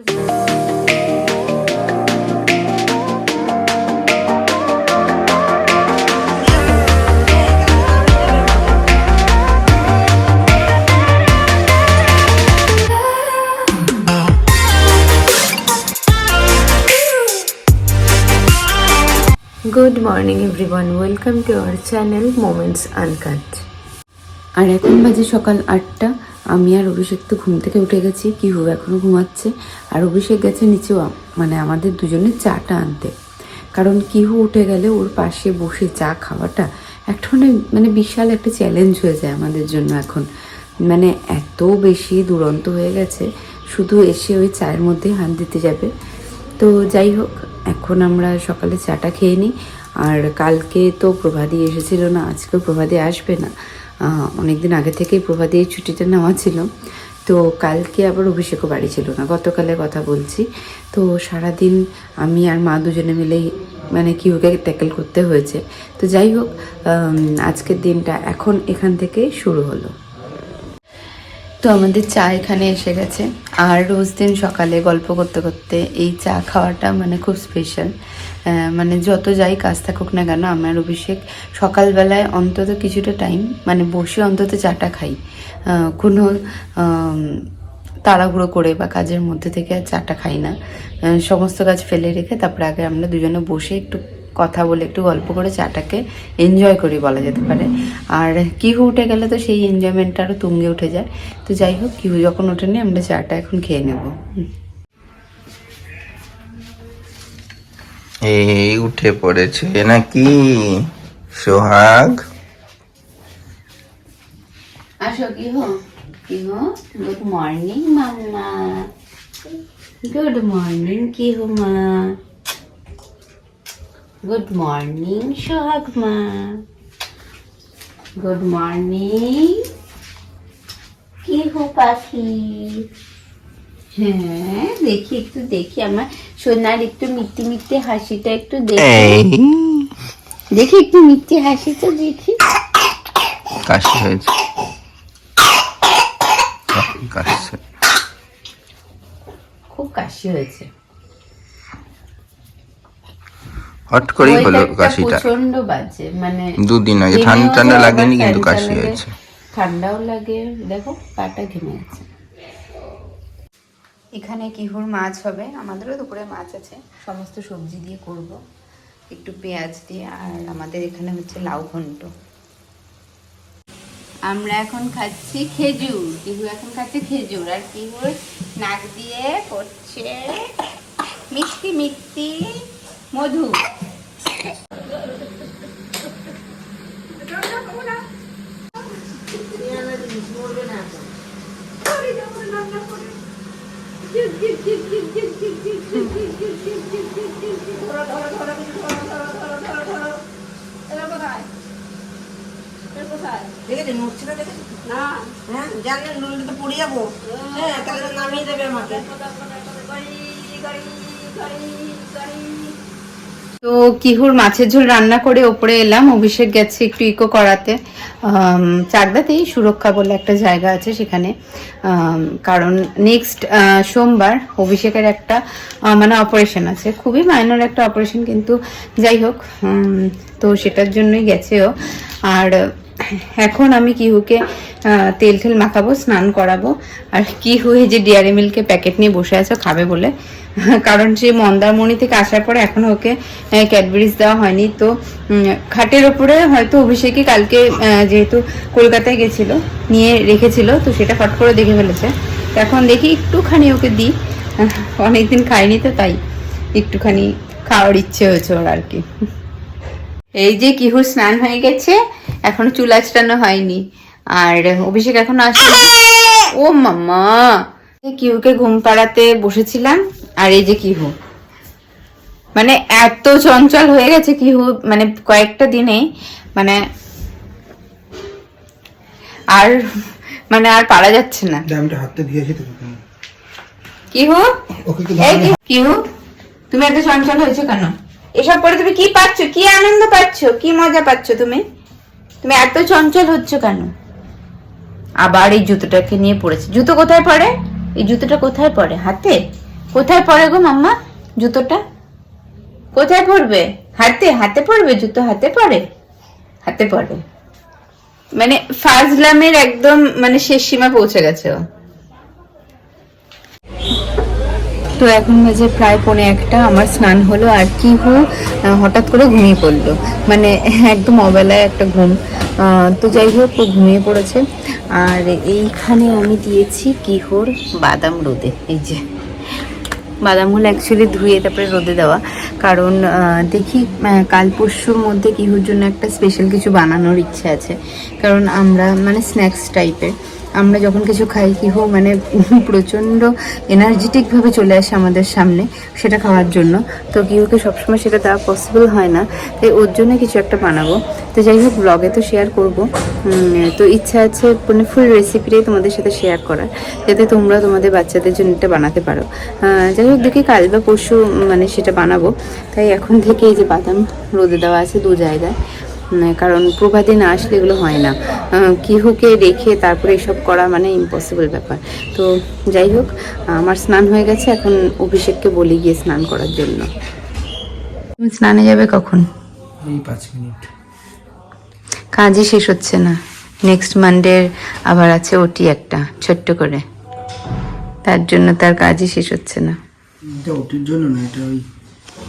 Good morning everyone, welcome to our channel Moments Uncut. আর এখন বাজে সকাল 8টা। আমি আর অভিষেক তো ঘুম থেকে উঠে গেছি, কিহু এখনও ঘুমাচ্ছে। আর অভিষেক গেছে নিচেও মানে আমাদের দুজনের চাটা আনতে, কারণ কিহু উঠে গেলে ওর পাশে বসে চা খাওয়াটা একটা মানে বিশাল একটা চ্যালেঞ্জ হয়ে যায় আমাদের জন্য। এখন মানে এত বেশি দুরন্ত হয়ে গেছে, শুধু এসে ওই চায়ের মধ্যেই হাত দিতে যাবে। তো যাই হোক, এখন আমরা সকালে চাটা খেয়ে নিই। আর কালকে তো প্রভাদি এসেছিল না, আজকেও প্রভাদি আসবে না। অনেকদিন আগে থেকেই প্রভাদির ছুটিটা নেওয়া ছিল, তো কালকে আবার অভিষেকও বাড়ি ছিল না, গতকালের কথা বলছি। তো সারাদিন আমি আর মা দুজনে মিলেই মানে কিউকে ট্যাকেল করতে হয়েছে। তো যাই হোক, আজকের দিনটা এখন এখান থেকে শুরু হলো। তো আমাদের চা এখানে এসে গেছে, আর রোজ দিন সকালে গল্প করতে করতে এই চা খাওয়াটা মানে খুব স্পেশাল। মানে যত যাই কাজ থাকুক না কেন, আমার অভিষেক সকালবেলায় অন্তত কিছুটা টাইম মানে বসে অন্তত চাটা খাই। কোনো তাড়াহুড়ো করে বা কাজের মধ্যে থেকে আর চাটা খাই না, সমস্ত কাজ ফেলে রেখে তারপরে আগে আমরা দুজনে বসে একটু কথা বলে একটু গল্প করে চাটাকে এনজয় করি বলা যেতে পারে। আর কিহু উঠে গেলে তো সেই এনজয়মেন্টটা আরও তুঙ্গে উঠে যায়। তো যাই হোক, কিহু যখন ওঠেনি আমরা চাটা এখন খেয়ে নেব। এই উঠে পড়েছে নাকি সোহাগ? আসো কিহু, কিহু গুড মর্নিং মাম্মা, গুড মর্নিং কিহু মা, গুড মর্নিং সোহাগ মা, গুড মর্নিং কিহু পাখি। হ্যাঁ দেখি, একটু দেখি আমার সোনার একটু মিট্টি মিট্টি হাসিটা একটু দেখি, দেখি একটু মিট্টি হাসিটা দেখি। কাশি হয়েছে, খুব কাশি হয়েছে, হট করেই হলো কাশিটা, প্রচন্ড বাজে। মানে দুদিন আগে ঠান্ডা লাগেনি কিন্তু কাশি হয়েছে, ঠান্ডাও লাগে। দেখো পাটা ঘেমে আছে। এখানে কিহুর মাছ হবে, আমাদেরও দুপুরে মাছ আছে, সমস্ত সবজি দিয়ে করব, একটু পেঁয়াজ দিয়ে। আর আমাদের এখানে হচ্ছে লাউ ঘন্ট। আমরা এখন খাচ্ছি খেজুর, কিহু এখন খাচ্ছে খেজুর, আর কিহুর নাক দিয়ে পড়ছে মিষ্টি মিষ্টি মধু। তো কিহুর মাছের ঝোল রান্না করে ওপরে এলাম। অভিষেক গেছে একটু ইকো করাতে, চাকদাতেই সুরক্ষা বলে একটা জায়গা আছে সেখানে। কারণ নেক্সট সোমবার অভিষেকের একটা মানে অপারেশন আছে, খুবই মাইনর একটা অপারেশন, কিন্তু যাই হোক, তো সেটার জন্যই গেছেও। আর এখন আমি কিহুকে তেল ঠেল মাখাবো, স্নান করাবো। আর কিহু যে ডেয়ারি মিল্কের প্যাকেট নিয়ে বসে আছে খাবে বলে, কারণ সে মন্দারমণি থেকে আসার পরে এখনো ওকে ক্যাডবেরিজ দেওয়া হয়নি। তো খাটের ওপরে হয়তো অভিষেকই কালকে যেহেতু কলকাতায় গেছিল নিয়ে রেখেছিল, তো সেটা ফট করে দেখে ফেলেছে। এখন দেখি একটুখানি ওকে দিই, অনেকদিন খাইনি তো তাই একটুখানি খাওয়ার ইচ্ছে হয়েছে ওর আর কি। এই যে কিহুর স্নান হয়ে গেছে, এখনো চুল আঁচড়ানো হয়নি। আর অভিষেক এখন আসছে। ও মাম্মা, কিহুকে ঘুম পাড়াতে বসেছিলাম, আর এই যে কিহু মানে এত চঞ্চল হয়ে গেছে কিহু, মানে কয়েকটা দিনে মানে আর মানে আর পারা যাচ্ছে না। কিহু, কিহু তুমি এত চঞ্চল হয়েছো কেন? এসব করে তুমি কি পাচ্ছ, কি আনন্দ পাচ্ছ, কি মজা পাচ্ছ? তুমি তুমি এত চঞ্চল হচ্ছ কেন? আবার এই জুতোটাকে নিয়ে পড়েছে। জুতো কোথায় পড়ে? এই জুতোটা কোথায় পড়ে? হাতে? কোথায় পড়ে গো মাম্মা জুতোটা? কোথায় পড়বে? হাতে? হাতে পড়বে জুতো? হাতে পড়ে? হাতে পড়ে মানে ফাজলামের একদম মানে শেষ সীমা পৌঁছে গেছে ও। তো এখন বাজে প্রায় 1:45, আমার স্নান হলো আর কি হঠাৎ করে ঘুমিয়ে পড়লো, মানে একদম অবেলায় একটা ঘুম। তো যাই হোক ও ঘুমিয়ে পড়েছে। আর এইখানে আমি দিয়েছি কিহোর বাদাম রোদে। এই যে বাদামগুলো অ্যাকচুয়ালি ধুয়ে তারপরে রোদে দেওয়া, কারণ দেখি কাল পরশুর মধ্যে কিহুর জন্য একটা স্পেশাল কিছু বানানোর ইচ্ছে আছে। কারণ আমরা মানে স্ন্যাক্স টাইপের আমরা যখন কিছু খাই কিহু মানে প্রচণ্ড এনার্জেটিকভাবে চলে আসে আমাদের সামনে সেটা খাওয়ার জন্য। তো কিহুকে সবসময় সেটা দেওয়া পসিবল হয় না, তাই ওর জন্য কিছু একটা বানাবো। তো যাই হোক ব্লগে তো শেয়ার করবো। তো ইচ্ছা আছে মানে ফুল রেসিপিটাই তোমাদের সাথে শেয়ার করার, যাতে তোমরা তোমাদের বাচ্চাদের জন্য এটা বানাতে পারো। যাই হোক দেখি কাল বা পরশু মানে সেটা বানাবো। তাই এখন থেকে এই যে বাদাম রোদে দেওয়া আছে 2 জায়গায়, কারণ প্রভাতে না আসলে এগুলো হয় না। কিহুকে রেখে তারপরে এসব করা মানে ইম্পসিবল ব্যাপার। তো যাই হোক আমার স্নান হয়ে গেছে, এখন অভিষেককে বলি গিয়ে স্নান করার জন্য। তুমি স্নানে যাবে কখন? এই 5 মিনিট। কাজই শেষ হচ্ছে না। নেক্সট মানডের আবার আছে ওটি একটা ছোট্ট করে, তার জন্য তার কাজই শেষ হচ্ছে না। এটা ওটির জন্য না, এটা ওই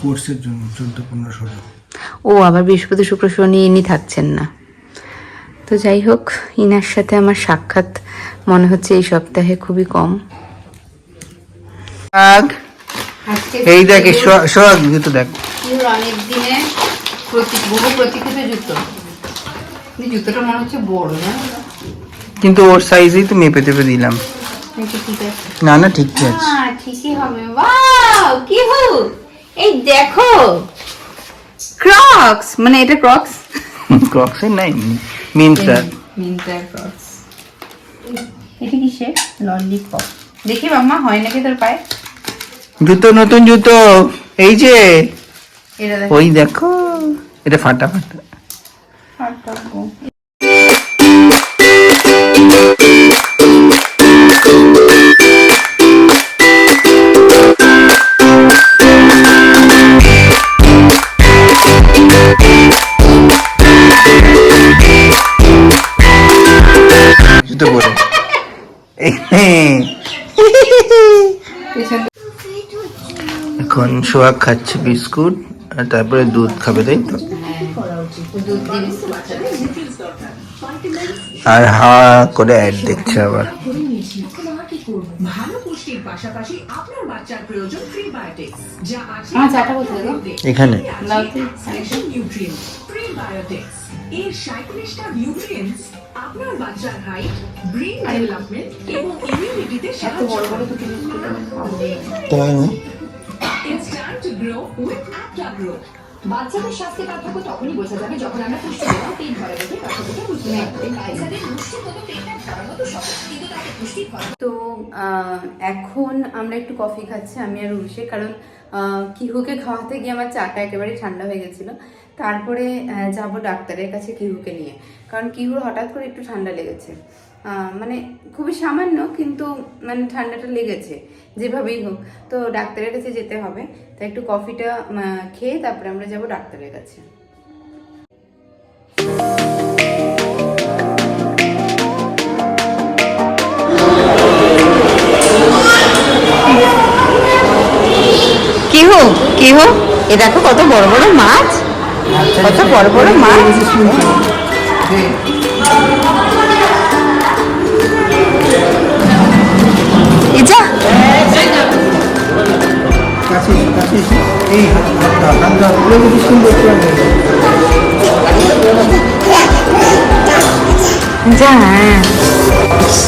কোর্সের জন্য 14-15 ও আবার বৃহস্পতি শুক্র শনি ইনি থাকছেন না। তো যাই হোক ইনার সাথে আমার সাক্ষাৎ মনে হচ্ছে এই সপ্তাহে খুবই কম। এই দেখ সোহাগ জুতো দেখ। অনেক দিনে বহু প্রতীক্ষিত জুতো, জুতোটা মনে হচ্ছে বড় না, কিন্তু ওর সাইজেই তো মেপে টেপে দিলাম। না না ঠিকই আছে। ঠিকই হবে। ওয়াও কি এই দেখো ক্রক্স, মানে এটা ক্রক্স ক্রক্স এর নাই, মিন্ত্রা ক্রক্স। এটা কিসের? ললিপপ। দেখি মাম্মা হয় নাকি তোর পায়ে জুতো, নতুন জুতো। এই যে এটা ওই দেখো, এটা ফাটা ফাটা। জুতো পরে এখন সোহাগ খাচ্ছে বিস্কুট আর তারপরে দুধ খাবে, তাই তো? আর হা করে অ্যাড দেখছে আবার। এখানে এর 37টা নিউট্রিয়েন্টস আপনার বাচ্চার হাইট, ব্রেন ডেভেলপমেন্ট এবং ইমিউনিটিতে সাহায্য করে। It's time to grow with Apta Grow. বাচ্চাদের স্বাস্থ্যে পার্থক্য তখনই বোঝা যাবে যখন আমরা পুষ্টি দেওয়া পেট ভরে পেটে পার্থক্যটা বুঝতে পারবো। বাচ্চাদের পুষ্টি কোনো পেটটা ভরার মতো সহজ, কিন্তু তাকে পুষ্টি ভরা। তো এখন আমরা একটু কফি খাচ্ছি আমি আর অভিষেক, কারণ কিহুকে খাওয়াতে গিয়ে আমার চাটা একেবারে ঠান্ডা হয়ে গেছিলো। তারপরে যাব ডাক্তারের কাছে কিহুকে নিয়ে, কারণ কিহুর হঠাৎ করে একটু ঠান্ডা লেগেছে, মানে খুবই সামান্য কিন্তু মানে ঠান্ডাটা লেগেছে যেভাবেই হোক। তো ডাক্তারের কাছে যেতে হবে, তাই একটু কফিটা খেয়ে তারপরে আমরা যাব ডাক্তারের কাছে। কিহু এ দেখো কত বড় বড় মাছ, কত বড় বড় মাছ।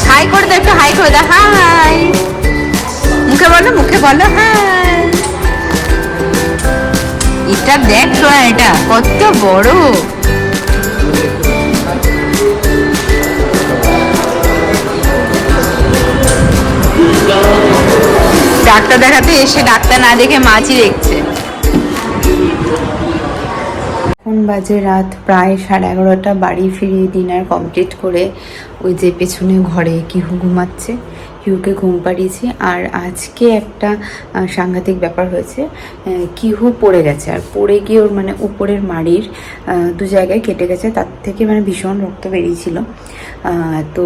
হাই করে দাও, একটু হাই করে দাও। হাই মুখে বলো, মুখে বলো হাই। এটা দেখো, এটা কত বড়। ডাক্তার দেখাতে এসে ডাক্তার না দেখে মাছই দেখছে। এখন বাজে রাত প্রায় 11:30। বাড়ি ফিরে ডিনার কমপ্লিট করে ওই যে পেছনে ঘরে কিহু ঘুমাচ্ছে, হিউকে ঘুম পাড়িয়েছি। আর আজকে একটা সাংঘাতিক ব্যাপার হয়েছে, কিহু পড়ে গেছে, আর পড়ে গিয়ে ওর মানে উপরের মাড়ির 2 জায়গায় কেটে গেছে, তার থেকে মানে ভীষণ রক্ত বেরিয়েছিল। তো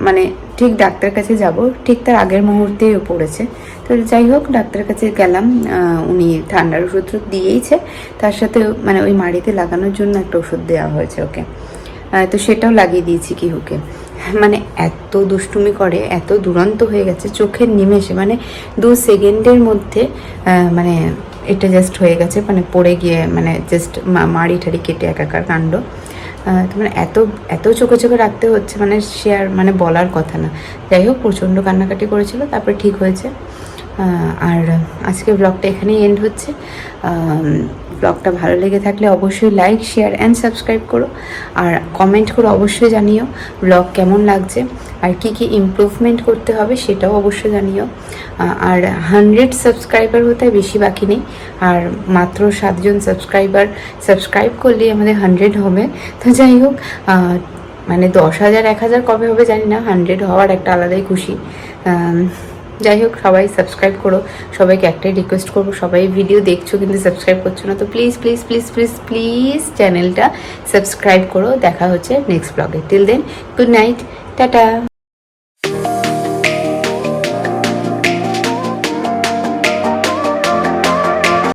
মানে ঠিক ডাক্তার কাছে যাব ঠিক তার আগের মুহূর্তেই ও পড়েছে। তো যাই হোক ডাক্তারের কাছে গেলাম, উনি ঠান্ডার ওষুধ দিয়েইছে, তার সাথে মানে ওই মাড়িতে লাগানোর জন্য একটা ওষুধ দেওয়া হয়েছে ওকে। তো সেটাও লাগিয়ে দিয়েছি কিহুকে। মানে এত দুষ্টুমি করে, এত দুরন্ত হয়ে গেছে, চোখের নিমেষে মানে 2 সেকেন্ডের মধ্যে মানে এটা জাস্ট হয়ে গেছে, মানে পড়ে গিয়ে মানে জাস্ট মাড়ি ঠাড়ি কেটে একাকার কাণ্ড। তো মানে এত এত চোখে চোখে রাখতে হচ্ছে, মানে সে আর মানে বলার কথা না। যাই হোক প্রচণ্ড কান্নাকাটি করেছিল, তারপরে ঠিক হয়েছে। আর আজকে ব্লগটা এখানেই এন্ড হচ্ছে। ব্লগটা ভালো লেগে থাকলে অবশ্যই লাইক, শেয়ার অ্যান্ড সাবস্ক্রাইব করো, আর কমেন্ট করে অবশ্যই জানিও ব্লগ কেমন লাগছে, আর কি কি ইমপ্রুভমেন্ট করতে হবে সেটাও অবশ্যই জানিও। আর 100 সাবস্ক্রাইবার হতে বেশি বাকি নেই, আর মাত্র 7 জন সাবস্ক্রাইব করলেই আমাদের 100 হবে। তো যাই হোক মানে 10,000 1,000 কবে হবে জানি না, 100 হওয়ার একটা আলাদাই খুশি। যাই হোক সবাই সাবস্ক্রাইব করো। সবাইকে একটাই রিকোয়েস্ট করবো, সবাই ভিডিও দেখছো কিন্তু সাবস্ক্রাইব করছো না, তো please please please please please চ্যানেলটা সাবস্ক্রাইব করো। দেখা হচ্ছে নেক্সট ব্লগে। Till then good night, tata.